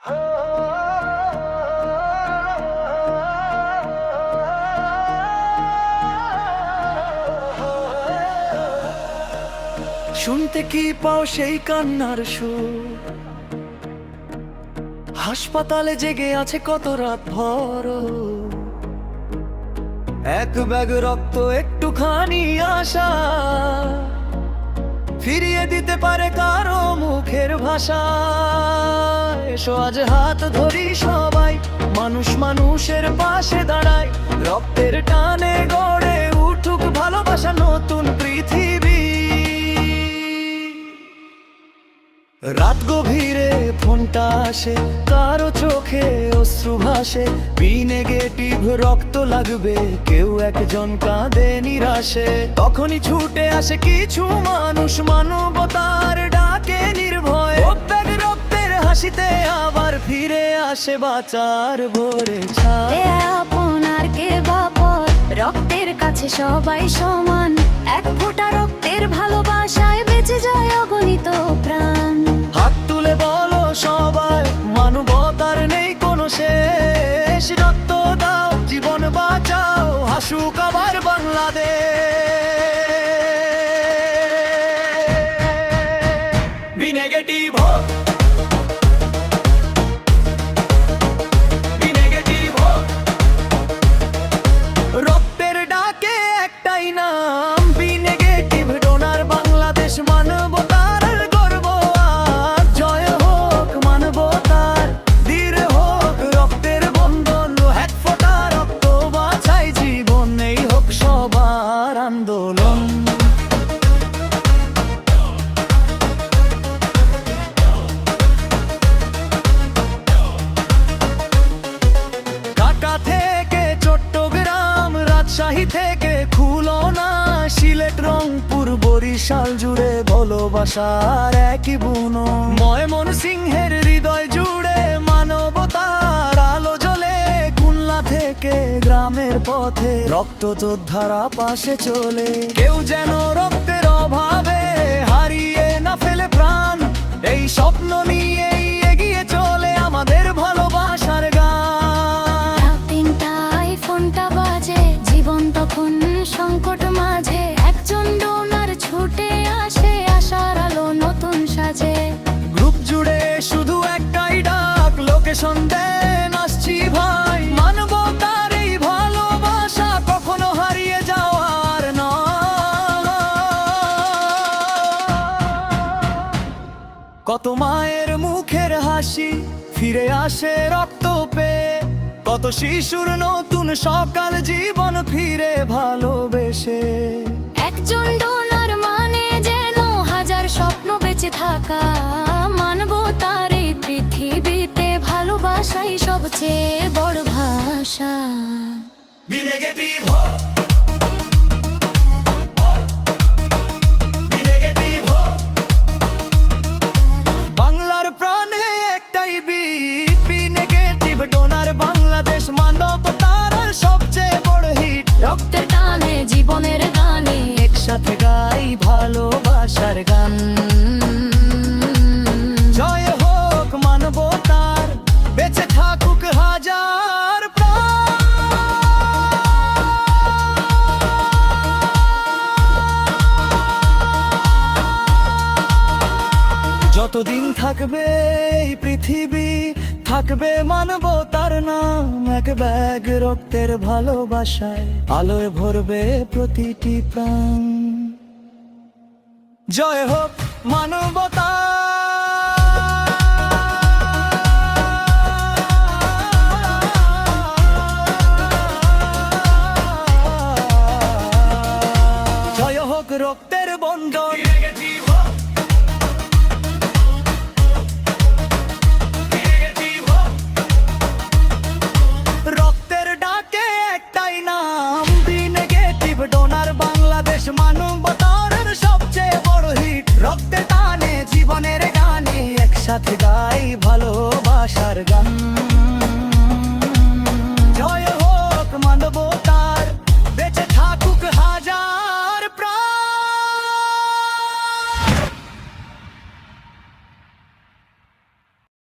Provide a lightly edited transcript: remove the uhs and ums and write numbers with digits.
শুনতে কি পাও সেই কান্নার সুর, হাসপাতালে জেগে আছে কত রাত ভর। এক ব্যাগ রক্ত একটুখানি আশা ফিরিয়ে দিতে পারে কারো মুখের ভাষা। এসো আজ হাত ধরি সবাই, মানুষ মানুষের পাশে দাঁড়ায়, রক্তের টানে গড়ে উঠুক ভালোবাসা নতুন পৃথিবী। রাত গভীরে ফোনটা আসে, কারো চোখে অশ্রু ভাসে, বি নেগেটিভ রক্ত লাগবে, কেউ একজন কাঁদে নিরাশে। তখনই ছুটে আসে কিছু মানুষ, মানবতার ডাকে নির্ভয়, ব্যাগ রক্তের হাসিতে আবার ফিরে আসে বাঁচার ভোরে ছায়া। আপনার কে বাপর, রক্তের কাছে সবাই সমান, এক ফোঁটা রক্তের ভালোবাসায় বেঁচে যায় অগণিত প্রাণ। হাত তুলে বলো সবাই, মানবতার নেই কোনো শেষ, রক্ত দাও জীবন বাঁচাও, হাসুক আবার বাংলাদেশ। বি নেগেটিভ হোক, বি নেগেটিভ হোক, রক্তের ডাকে একটাই নাম, বি নেগেটিভ ডোনার বাংলাদেশ। মানবতার গর্ব আজ, জয় হোক মানবতার, ধীর হোক রক্তের বন্ধন, এক ফোঁটা রক্ত বাঁচাই জীবন, এই হোক সবার আন্দোলন। ঢাকা থেকে চট্টগ্রাম, রাজশাহী থেকে খুলনা, সিলেট রংপুর বরিশাল জুড়ে ভালোবাসার একই বুনো, ময়মনসিংহের হৃদয় জুড়ে মানবতার আলো জ্বলে, খুলনা থেকে গ্রামের পথে রক্ত যোদ্ধারা পাশে চলে, কেউ যেন রক্তের অভাবে হারিয়ে না ফেলে প্রাণ, এই স্বপ্ন নিয়েই এগিয়ে চলে আমাদের ভালোবাসার গান। রাত তিনটায় ফোনটা বাজে, জীবন তখন সংকট মাঝে, একজন ডোনার ছুটে আসে, আশার আলো নতুন সাজে। গ্রুপ জুড়ে শুধু একটাই ডাক, লোকেশন দেন আসছি ভাই, মানবতার এই ভালোবাসা কখনো হারিয়ে যাওয়ার নয়। কত মায়ের মুখের হাসি ফিরে আসে রক্ত পেয়ে, কত শিশুর নতুন সকাল জীবন ফিরে ভালোবেসে। একজন ডোনার মানে যেন হাজার স্বপ্ন বেঁচে থাকা, মানবতার এই পৃথিবীতে ভালোবাসাই সবচেয়ে বড় ভাষা। বি নেগেটিভ হোক, বি নেগেটিভ হোক, বাংলার প্রাণে একটাই বীর, বি নেগেটিভ ডোনার বাংলাদেশ। মানবতার সবচেয়ে বড় হিট, রক্তের টানে জীবনের গানে, একসাথে গাই ভালোবাসার গান। জয় হোক মানবতার, বেঁচে থাকুক হাজার প্রাণ। যতদিন থাকবে এই পৃথিবী, থাকবে মানবতার নাম, এক ব্যাগ রক্তের ভালোবাসায় আলোয় ভরবে প্রতিটি প্রাণ। জয় হোক মানবতা। জয় হোক রক্তের বন্ধন। রক্তের ডাকে একটাই নাম, বি নেগেটিভ ডোনার বাংলাদেশ। মানবতার সবচেয়ে বড় হিট, রক্তে টানে জীবনের গানে, একসাথে গাই ভালোবাসার গান। জয় হোক মানবতা।